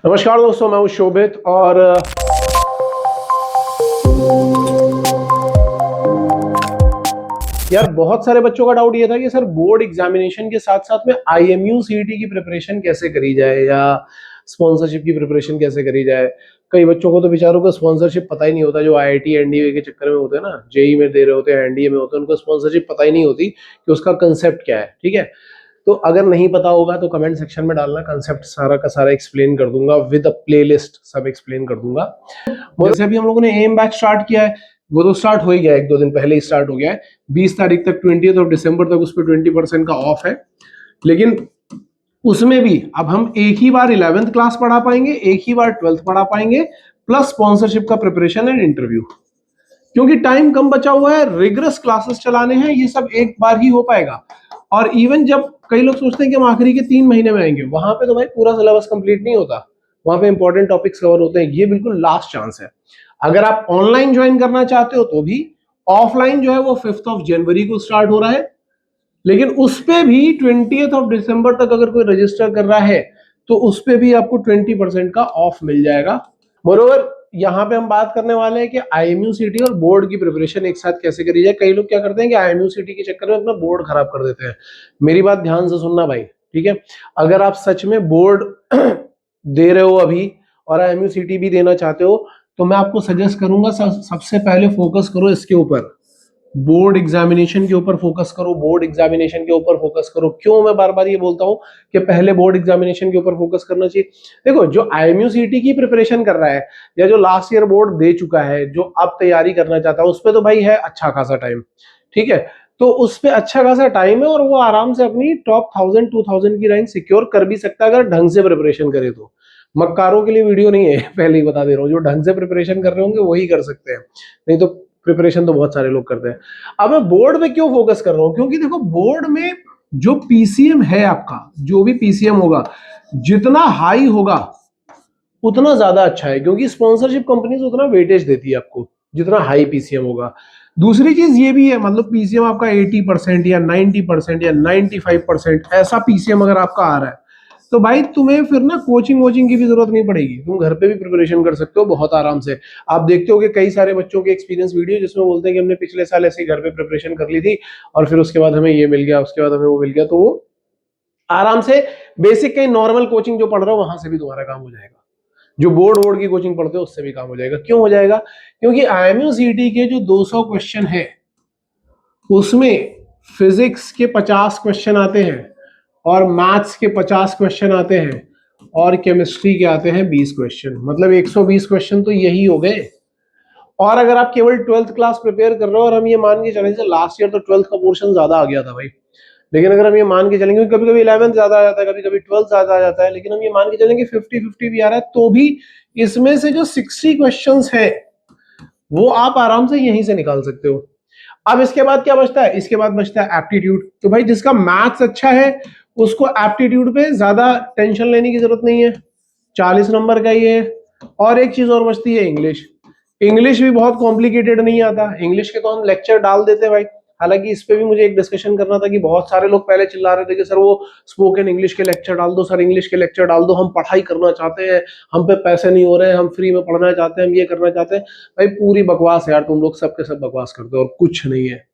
नमस्कार दोस्तों, मैं हूं शोभित और यार बहुत सारे बच्चों का डाउट ये था कि सर बोर्ड एग्जामिनेशन के साथ साथ में आईएमयू सीईटी की प्रिपरेशन कैसे करी जाए या स्पॉन्सरशिप की प्रिपरेशन कैसे करी जाए। कई बच्चों को तो बेचारों को स्पॉन्सरशिप पता ही नहीं होता, जो आईआईटी एनडीए के चक्कर में होते हैं ना, जेई में दे रहे होते हैं, एनडीए में होते हैं, उनको स्पॉन्सरशिप पता ही नहीं होती कि उसका कंसेप्ट क्या है। ठीक है, तो अगर नहीं पता होगा तो कमेंट सेक्शन में डालना, कंसेप्ट सारा का सारा एक्सप्लेन कर दूंगा, विद अ प्लेलिस्ट सब एक्सप्लेन कर दूंगा। जैसे अभी हम लोगों ने एम बैच स्टार्ट किया है, वो तो स्टार्ट हो ही गया है, 1-2 दिन पहले ही स्टार्ट हो गया है। 20 तारीख तक 20 दिसंबर तक उस पर 20% का ऑफ है। लेकिन उसमें भी अब हम एक ही बार 11th क्लास पढ़ा पाएंगे, एक ही बार 12th पढ़ा पाएंगे, प्लस स्पॉन्सरशिप का प्रिपरेशन एंड इंटरव्यू। क्योंकि टाइम कम बचा हुआ है, रिगरस क्लासेस चलाने हैं, ये सब एक बार ही हो पाएगा। और इवन जब कई लोग सोचते हैं कि हम आखिरी के 3 महीने में आएंगे, वहां पे तो भाई पूरा सिलेबस कंप्लीट नहीं होता, वहां पे इंपॉर्टेंट टॉपिक्स कवर होते हैं। ये बिल्कुल लास्ट चांस है। अगर आप ऑनलाइन ज्वाइन करना चाहते हो तो भी, ऑफलाइन जो है वो 5 जनवरी को स्टार्ट हो रहा है। लेकिन उस पे भी 20 दिसंबर तक अगर कोई रजिस्टर कर रहा है तो उस पे भी आपको 20% का ऑफ मिल जाएगा। मोरोवर यहाँ पे हम बात करने वाले हैं कि आईएमयू सीटी और बोर्ड की प्रिपरेशन एक साथ कैसे करी जाए। कई लोग क्या करते हैं कि आईएमयू सीटी के चक्कर में अपना बोर्ड खराब कर देते हैं। मेरी बात ध्यान से सुनना भाई, ठीक है। अगर आप सच में बोर्ड दे रहे हो अभी और आईएमयू सीटी भी देना चाहते हो तो मैं आपको सजेस्ट करूंगा सबसे पहले फोकस करो इसके ऊपर, बोर्ड एग्जामिनेशन के ऊपर फोकस करो, बोर्ड एग्जामिनेशन के ऊपर फोकस करो। क्यों मैं बार बार ये बोलता हूं कि पहले बोर्ड एग्जामिनेशन के ऊपर फोकस करना चाहिए। देखो, जो आईएमयू सीटी की प्रिपरेशन कर रहा है या जो लास्ट ईयर बोर्ड दे चुका है, जो अब तैयारी करना चाहता है, उस पर तो भाई है अच्छा खासा टाइम। ठीक है, तो उस पर अच्छा खासा टाइम है और वो आराम से अपनी टॉप 1000-2000 की रैंक सिक्योर कर भी सकता है अगर ढंग से प्रिपरेशन करे तो। मक्कारों के लिए वीडियो नहीं है, पहले ही बता दे रहा हूँ। जो ढंग से प्रिपरेशन कर रहे होंगे वही कर सकते हैं, नहीं तो प्रिपरेशन तो बहुत सारे लोग करते हैं। अब मैं बोर्ड पे क्यों फोकस कर रहा हूं, क्योंकि देखो बोर्ड में जो पीसीएम है आपका, जो भी पीसीएम होगा, जितना हाई होगा उतना ज्यादा अच्छा है, क्योंकि स्पॉन्सरशिप कंपनीज उतना वेटेज देती है आपको जितना हाई पीसीएम होगा। दूसरी चीज ये भी है, मतलब पीसीएम आपका 80% या 90% या 95% ऐसा पीसीएम अगर आपका आ रहा है तो भाई तुम्हें फिर ना कोचिंग वोचिंग की भी जरूरत नहीं पड़ेगी, तुम घर पे भी प्रिपरेशन कर सकते हो बहुत आराम से। आप देखते हो कि कई सारे बच्चों के एक्सपीरियंस वीडियो जिसमें बोलते हैं कि हमने पिछले साल ऐसे ही घर पे प्रिपरेशन कर ली थी और फिर उसके बाद हमें ये मिल गया, उसके बाद हमें वो मिल गया। तो वो आराम से बेसिक कहीं नॉर्मल कोचिंग जो पढ़ रहे हो वहां से भी तुम्हारा काम हो जाएगा, जो बोर्ड वोर्ड की कोचिंग पढ़ते हो उससे भी काम हो जाएगा। क्यों हो जाएगा? क्योंकि आईएमयू सीटी के जो 200 क्वेश्चन है उसमें फिजिक्स के 50 क्वेश्चन आते हैं और मैथ्स के 50 क्वेश्चन आते हैं और केमिस्ट्री के आते हैं 20 क्वेश्चन, मतलब 120 क्वेश्चन तो यही हो गए। और अगर आप केवल 12th क्लास प्रिपेयर कर रहे हो और हम ये मान के चलें, लास्ट ईयर तो 12th का पोर्शन ज्यादा आ गया था भाई, लेकिन अगर हम ये मान के चलेंगे, कभी कभी 11th ज्यादा आ जाता है, कभी कभी 12th ज्यादा आ जाता है, लेकिन हम ये मान के चलेंगे 50-50 भी आ रहा है, तो भी इसमें से जो 60 क्वेश्चंस है वो आप आराम से यहीं से निकाल सकते हो। अब इसके बाद क्या बचता है? इसके बाद बचता है एप्टीट्यूड। तो भाई जिसका मैथ्स अच्छा है उसको एप्टीट्यूड पे ज्यादा टेंशन लेने की जरूरत नहीं है, 40 नंबर का ये। और एक चीज और बचती है, इंग्लिश। इंग्लिश भी बहुत कॉम्प्लिकेटेड नहीं आता, इंग्लिश के तो हम लेक्चर डाल देते हैं भाई। हालांकि इस पे भी मुझे एक डिस्कशन करना था कि बहुत सारे लोग पहले चिल्ला रहे थे कि सर वो स्पोकन इंग्लिश के लेक्चर डाल दो, सर इंग्लिश के लेक्चर डाल दो, हम पढ़ाई करना चाहते हैं, हम पे पैसे नहीं हो रहे हैं, हम फ्री में पढ़ना चाहते हैं, हम ये करना चाहते हैं। भाई पूरी बकवास है यार, तुम लोग सब के सब बकवास करते हो और कुछ नहीं है।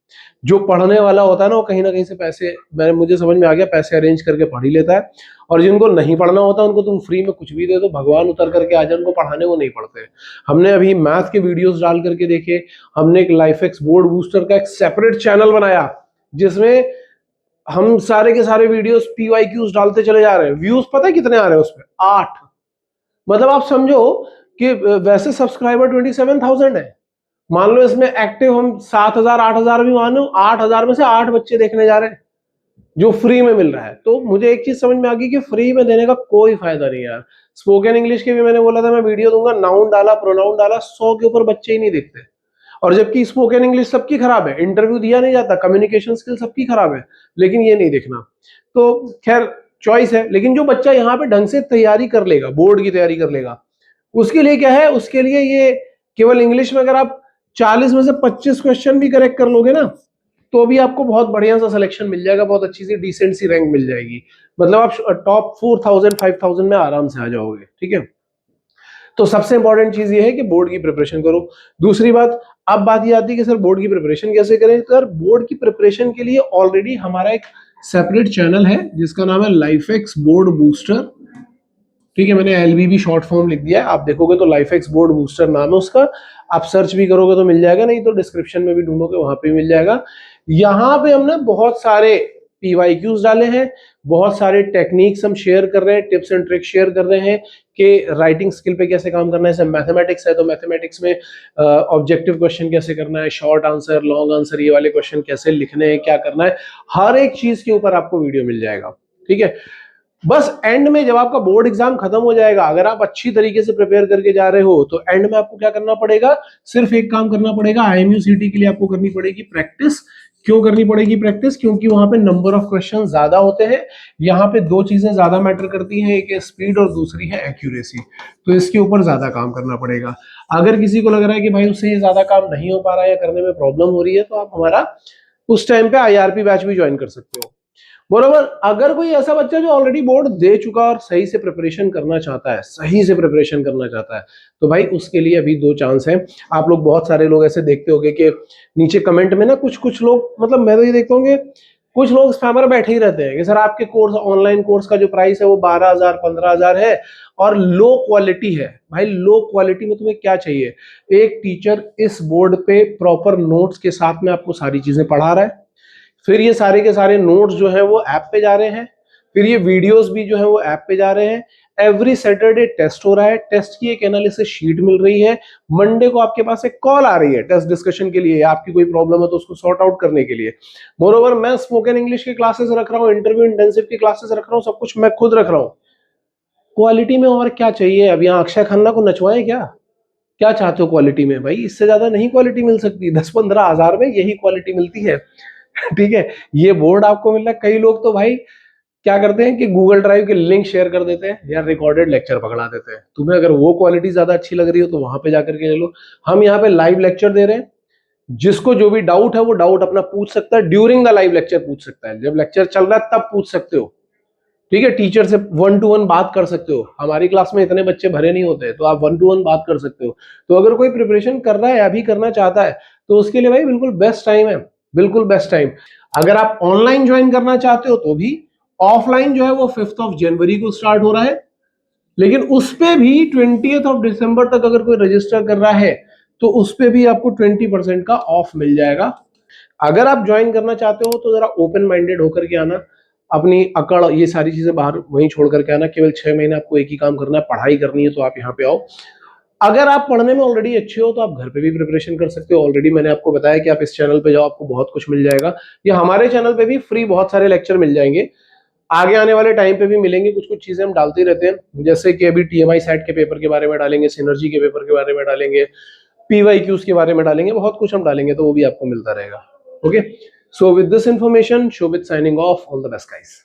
जो पढ़ने वाला होता है ना वो कहीं ना कहीं से पैसे, मुझे समझ में आ गया, पैसे अरेंज करके पढ़ ही लेता है। और जिनको नहीं पढ़ना होता उनको तुम फ्री में कुछ भी दे दो, भगवान उतर करके आ जाए उनको पढ़ाने, वो नहीं पढ़ते। हमने अभी मैथ के वीडियोस डाल करके देखे, हमने एक लाइफएक्स बोर्ड बूस्टर का एक सेपरेट चैनल बनाया जिसमें हम सारे के सारे वीडियोस पीवाईक्यूज डालते चले जा रहे हैं। व्यूज पता है कितने आ रहे हैं उसमें? 8। मतलब आप समझो कि वैसे सब्सक्राइबर 27,000 है, मान लो इसमें एक्टिव हम 7,000-8,000 भी मानो, 8,000 में से 8 बच्चे देखने जा रहे हैं जो फ्री में मिल रहा है। तो मुझे एक चीज समझ में आ गई कि फ्री में देने का कोई फायदा नहीं यार। स्पोकन इंग्लिश के भी मैंने बोला था मैं वीडियो दूंगा, नाउन डाला, प्रोनाउन डाला, 100 के ऊपर बच्चे ही नहीं देखते। और जबकि स्पोकन इंग्लिश सबकी खराब है, इंटरव्यू दिया नहीं जाता, कम्युनिकेशन स्किल सबकी खराब है, लेकिन ये नहीं देखना। तो खैर चॉइस है, लेकिन जो बच्चा यहाँ पे ढंग से तैयारी कर लेगा, बोर्ड की तैयारी कर लेगा, उसके लिए क्या है, उसके लिए ये केवल इंग्लिश में अगर आप 40 में से 25 क्वेश्चन भी करेक्ट कर लोगे ना तो भी आपको बहुत बढ़िया सा सिलेक्शन मिल जाएगा, बहुत अच्छी सी डिसेंट सी रैंक मिल जाएगी, मतलब आप टॉप 4000 5000 में आराम से आ जाओगे। ठीक है, तो सबसे इंपॉर्टेंट चीज ये है कि बोर्ड की प्रिपरेशन करो। दूसरी बात, अब बात ये आती है कि सर बोर्ड की प्रिपरेशन कैसे करें। सर बोर्ड की प्रिपरेशन के लिए ऑलरेडी हमारा एक सेपरेट चैनल है जिसका नाम है लाइफएक्स बोर्ड बूस्टर। ठीक है, मैंने एलबीबी शॉर्ट फॉर्म लिख दिया है, आप देखोगे तो लाइफएक्स बोर्ड बूस्टर नाम है उसका, आप सर्च भी करोगे तो मिल जाएगा, नहीं तो डिस्क्रिप्शन में भी ढूंढोगे वहां पे मिल जाएगा। यहाँ पे हमने बहुत सारे पीवाईक्यूज डाले हैं, बहुत सारे टेक्निक्स हम शेयर कर रहे हैं, टिप्स एंड ट्रिक्स शेयर कर रहे हैं कि राइटिंग स्किल पे कैसे काम करना है। जैसे मैथमेटिक्स है तो मैथमेटिक्स में ऑब्जेक्टिव क्वेश्चन कैसे करना है, शॉर्ट आंसर, लॉन्ग आंसर, ये वाले क्वेश्चन कैसे लिखने हैं, क्या करना है, हर एक चीज के ऊपर आपको वीडियो मिल जाएगा। ठीक है, बस एंड में जब आपका बोर्ड एग्जाम खत्म हो जाएगा, अगर आप अच्छी तरीके से प्रिपेयर करके जा रहे हो तो एंड में आपको क्या करना पड़ेगा, सिर्फ एक काम करना पड़ेगा। आईएमयू सीटी के लिए आपको करनी पड़ेगी प्रैक्टिस। क्यों करनी पड़ेगी प्रैक्टिस? क्योंकि वहां पे नंबर ऑफ क्वेश्चन ज्यादा होते हैं। यहाँ पे दो चीजें ज्यादा मैटर करती हैं, एक है स्पीड और दूसरी है एक्यूरेसी, तो इसके ऊपर ज्यादा काम करना पड़ेगा। अगर किसी को लग रहा है कि भाई उससे ये ज्यादा काम नहीं हो पा रहा है या करने में प्रॉब्लम हो रही है, तो आप हमारा उस टाइम पे आईआरपी बैच भी ज्वाइन कर सकते हो। मोreover, अगर कोई ऐसा बच्चा जो ऑलरेडी बोर्ड दे चुका और सही से प्रिपरेशन करना चाहता है, सही से प्रिपरेशन करना चाहता है, तो भाई उसके लिए अभी दो चांस है। आप लोग बहुत सारे लोग ऐसे देखते होंगे कि नीचे कमेंट में ना कुछ कुछ लोग, मतलब मैं तो ये देखता हूँ कि कुछ लोग स्पैमर बैठे ही रहते हैं कि सर आपके कोर्स, ऑनलाइन कोर्स का जो प्राइस है वो 12,000 15,000 है और लो क्वालिटी है। भाई लो क्वालिटी में तुम्हें क्या चाहिए? एक टीचर इस बोर्ड पे प्रॉपर नोट्स के साथ में आपको सारी चीजें पढ़ा रहा है, फिर ये सारे के सारे नोट्स जो हैं वो ऐप पे जा रहे हैं, फिर ये वीडियोस भी जो है वो ऐप पे जा रहे हैं। एवरी सैटरडे टेस्ट हो रहा है, टेस्ट की एक एनालिसिस शीट मिल रही है, मंडे को आपके पास एक कॉल आ रही है टेस्ट डिस्कशन के लिए, आपकी कोई प्रॉब्लम है तो उसको सॉर्ट आउट करने के लिए। मोरोवर मैं स्पोकन इंग्लिश की क्लासेस रख रहा हूँ, इंटरव्यू इंटेंसिव की क्लासेस रख रहा हूँ, सब कुछ मैं खुद रख रहा हूँ। क्वालिटी में और क्या चाहिए? अब यहाँ अक्षय खन्ना को नचवाए क्या? क्या चाहते हो क्वालिटी में? भाई इससे ज्यादा नहीं क्वालिटी मिल सकती, 10-15 हजार में यही क्वालिटी मिलती है। ठीक है, ये बोर्ड आपको मिल रहा है। कई लोग तो भाई क्या करते हैं कि गूगल ड्राइव के लिंक शेयर कर देते हैं या रिकॉर्डेड लेक्चर पकड़ा देते हैं। तुम्हें अगर वो क्वालिटी ज्यादा अच्छी लग रही हो तो वहां पे जाकर के ले लो। हम यहाँ पे लाइव लेक्चर दे रहे हैं, जिसको जो भी डाउट है वो डाउट अपना पूछ सकता है, ड्यूरिंग द लाइव लेक्चर पूछ सकता है, जब लेक्चर चल रहा है तब पूछ सकते हो। ठीक है, टीचर से 1-to-1 बात कर सकते हो। हमारी क्लास में इतने बच्चे भरे नहीं होते, तो आप 1-to-1 बात कर सकते हो। तो अगर कोई प्रिपरेशन कर रहा है, अभी करना चाहता है, तो उसके लिए भाई बिल्कुल बेस्ट टाइम है, बिल्कुल बेस्ट टाइम। अगर आप ऑनलाइन ज्वाइन करना चाहते हो तो भी, ऑफलाइन जो है वो 5 जनवरी को स्टार्ट हो रहा है, लेकिन उस पे भी 20 दिसंबर तक अगर कोई रजिस्टर कर रहा है तो उस पे भी आपको 20% का ऑफ मिल जाएगा। अगर आप ज्वाइन करना चाहते हो तो जरा ओपन माइंडेड होकर के आना, अपनी अकड़ ये सारी चीजें बाहर वहीं छोड़ करके आना। केवल 6 महीने आपको एक ही काम करना है, पढ़ाई करनी है, तो आप यहाँ पे आओ। अगर आप पढ़ने में ऑलरेडी अच्छे हो तो आप घर पे भी प्रिपरेशन कर सकते हो। ऑलरेडी मैंने आपको बताया कि आप इस चैनल पे जाओ, आपको बहुत कुछ मिल जाएगा। या हमारे चैनल पे भी फ्री बहुत सारे लेक्चर मिल जाएंगे, आगे आने वाले टाइम पे भी मिलेंगे। कुछ कुछ चीजें हम डालते रहते हैं, जैसे कि अभी टीएमआई सेट के पेपर के बारे में डालेंगे, सिनर्जी के पेपर के बारे में डालेंगे, पीवाईक्यूज के बारे में डालेंगे, बहुत कुछ हम डालेंगे, तो वो भी आपको मिलता रहेगा। Okay, so with this information, Shobhit signing off. All the best guys.